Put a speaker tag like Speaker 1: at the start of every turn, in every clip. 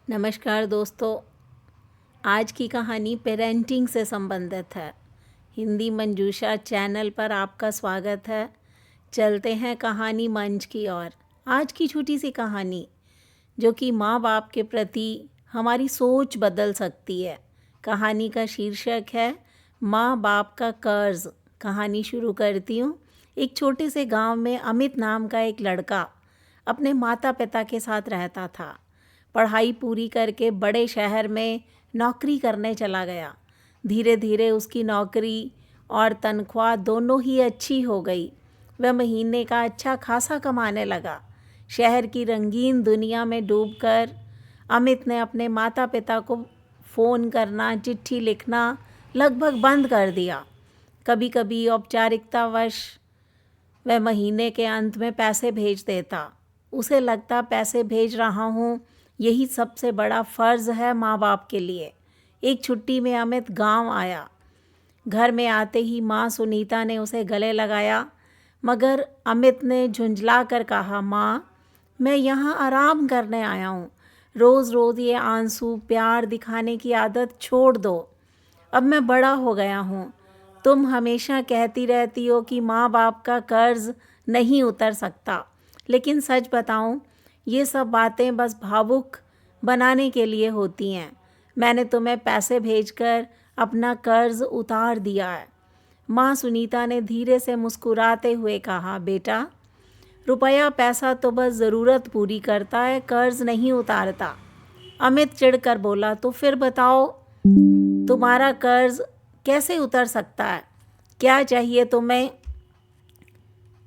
Speaker 1: नमस्कार दोस्तों। आज की कहानी पेरेंटिंग से संबंधित है। हिंदी मंजूषा चैनल पर आपका स्वागत है। चलते हैं कहानी मंच की ओर। आज की छोटी सी कहानी जो कि माँ बाप के प्रति हमारी सोच बदल सकती है। कहानी का शीर्षक है माँ बाप का कर्ज। कहानी शुरू करती हूँ। एक छोटे से गांव में अमित नाम का एक लड़का अपने माता पिता के साथ रहता था। पढ़ाई पूरी करके बड़े शहर में नौकरी करने चला गया। धीरे धीरे उसकी नौकरी और तनख्वाह दोनों ही अच्छी हो गई। वह महीने का अच्छा खासा कमाने लगा। शहर की रंगीन दुनिया में डूबकर अमित ने अपने माता पिता को फ़ोन करना, चिट्ठी लिखना लगभग बंद कर दिया। कभी कभी औपचारिकतावश वह महीने के अंत में पैसे भेज देता। उसे लगता पैसे भेज रहा हूँ, यही सबसे बड़ा फ़र्ज़ है माँ बाप के लिए। एक छुट्टी में अमित गांव आया। घर में आते ही माँ सुनीता ने उसे गले लगाया, मगर अमित ने झुंझला कर कहा, माँ मैं यहाँ आराम करने आया हूँ। रोज़ रोज़ ये आंसू प्यार दिखाने की आदत छोड़ दो। अब मैं बड़ा हो गया हूँ। तुम हमेशा कहती रहती हो कि माँ बाप का कर्ज नहीं उतर सकता, लेकिन सच बताऊँ ये सब बातें बस भावुक बनाने के लिए होती हैं। मैंने तुम्हें पैसे भेजकर अपना कर्ज उतार दिया है। माँ सुनीता ने धीरे से मुस्कुराते हुए कहा, बेटा रुपया पैसा तो बस ज़रूरत पूरी करता है, कर्ज नहीं उतारता। अमित चिढ़कर बोला, तो फिर बताओ तुम्हारा कर्ज कैसे उतर सकता है? क्या चाहिए तुम्हें?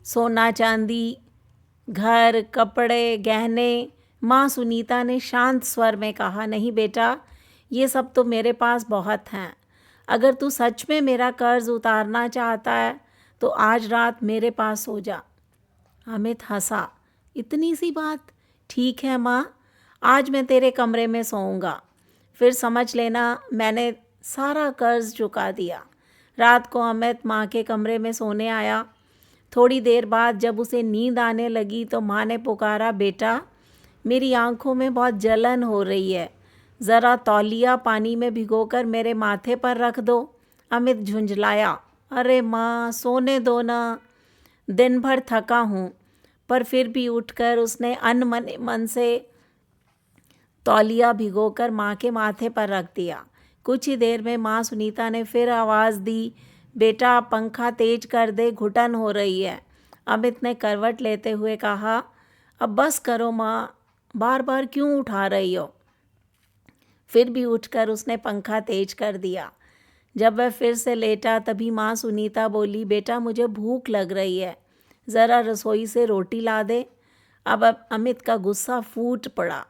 Speaker 1: सोना चांदी, घर, कपड़े, गहने? माँ सुनीता ने शांत स्वर में कहा, नहीं बेटा, ये सब तो मेरे पास बहुत हैं। अगर तू सच में मेरा कर्ज उतारना चाहता है तो आज रात मेरे पास सो जा। अमित हंसा, इतनी सी बात? ठीक है माँ, आज मैं तेरे कमरे में सोऊंगा। फिर समझ लेना मैंने सारा कर्ज चुका दिया। रात को अमित माँ के कमरे में सोने आया। थोड़ी देर बाद जब उसे नींद आने लगी तो माँ ने पुकारा, बेटा मेरी आंखों में बहुत जलन हो रही है, ज़रा तौलिया पानी में भिगोकर मेरे माथे पर रख दो। अमित झुंझलाया, अरे माँ सोने दो ना, दिन भर थका हूँ। पर फिर भी उठकर उसने अनमने मन से तौलिया भिगोकर माँ के माथे पर रख दिया। कुछ ही देर में माँ सुनीता ने फिर आवाज़ दी, बेटा पंखा तेज कर दे, घुटन हो रही है। अमित ने करवट लेते हुए कहा, अब बस करो माँ, बार बार क्यों उठा रही हो? फिर भी उठकर उसने पंखा तेज कर दिया। जब वह फिर से लेटा तभी माँ सुनीता बोली, बेटा मुझे भूख लग रही है, ज़रा रसोई से रोटी ला दे। अब अमित का गुस्सा फूट पड़ा।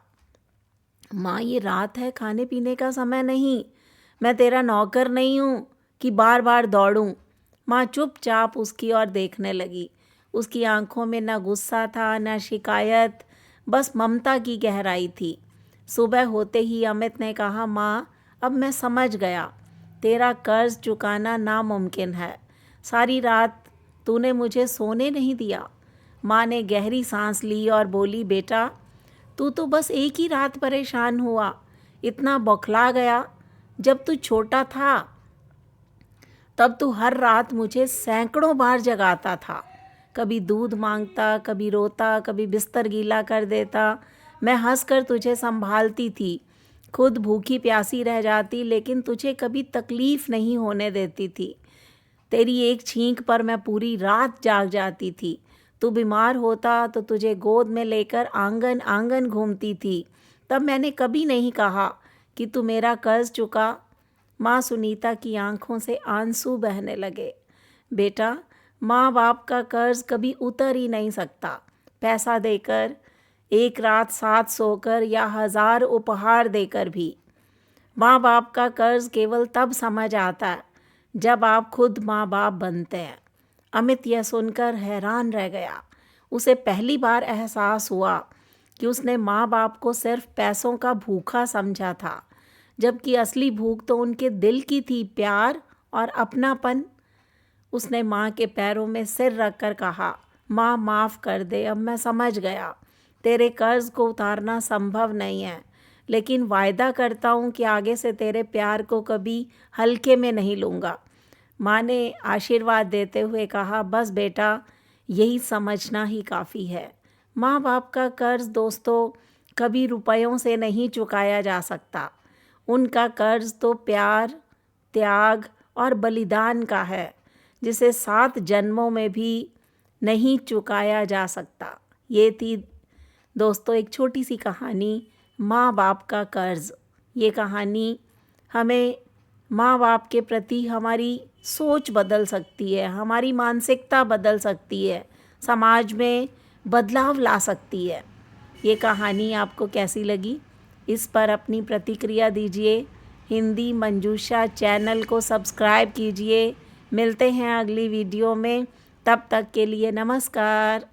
Speaker 1: माँ ये रात है, खाने पीने का समय नहीं। मैं तेरा नौकर नहीं हूँ कि बार बार दौड़ूं। माँ चुपचाप उसकी ओर देखने लगी। उसकी आंखों में न गुस्सा था न शिकायत, बस ममता की गहराई थी। सुबह होते ही अमित ने कहा, माँ अब मैं समझ गया, तेरा कर्ज चुकाना नामुमकिन है। सारी रात तूने मुझे सोने नहीं दिया। माँ ने गहरी सांस ली और बोली, बेटा तू तो बस एक ही रात परेशान हुआ, इतना बौखला गया। जब तू छोटा था तब तू हर रात मुझे सैकड़ों बार जगाता था। कभी दूध मांगता, कभी रोता, कभी बिस्तर गीला कर देता। मैं हंसकर तुझे संभालती थी, खुद भूखी प्यासी रह जाती, लेकिन तुझे कभी तकलीफ़ नहीं होने देती थी। तेरी एक छींक पर मैं पूरी रात जाग जाती थी। तू बीमार होता तो तुझे गोद में लेकर आंगन आंगन घूमती थी। तब मैंने कभी नहीं कहा कि तू मेरा कर्ज चुका। माँ सुनीता की आंखों से आंसू बहने लगे। बेटा माँ बाप का कर्ज कभी उतर ही नहीं सकता। पैसा देकर, एक रात साथ सोकर या 1000 उपहार देकर भी। माँ बाप का कर्ज केवल तब समझ आता है जब आप खुद माँ बाप बनते हैं। अमित यह सुनकर हैरान रह गया। उसे पहली बार एहसास हुआ कि उसने माँ बाप को सिर्फ पैसों का भूखा समझा था, जबकि असली भूख तो उनके दिल की थी, प्यार और अपनापन। उसने माँ के पैरों में सिर रखकर कहा, माँ माफ़ कर दे, अब मैं समझ गया, तेरे कर्ज को उतारना संभव नहीं है। लेकिन वायदा करता हूँ कि आगे से तेरे प्यार को कभी हल्के में नहीं लूँगा। माँ ने आशीर्वाद देते हुए कहा, बस बेटा, यही समझना ही काफ़ी है। माँ बाप का कर्ज दोस्तों कभी रुपयों से नहीं चुकाया जा सकता। उनका कर्ज तो प्यार, त्याग और बलिदान का है, जिसे 7 जन्मों में भी नहीं चुकाया जा सकता। ये थी दोस्तों एक छोटी सी कहानी, माँ बाप का कर्ज। ये कहानी हमें माँ बाप के प्रति हमारी सोच बदल सकती है, हमारी मानसिकता बदल सकती है, समाज में बदलाव ला सकती है। ये कहानी आपको कैसी लगी, इस पर अपनी प्रतिक्रिया दीजिए। हिंदी मंजूषा चैनल को सब्सक्राइब कीजिए। मिलते हैं अगली वीडियो में, तब तक के लिए नमस्कार।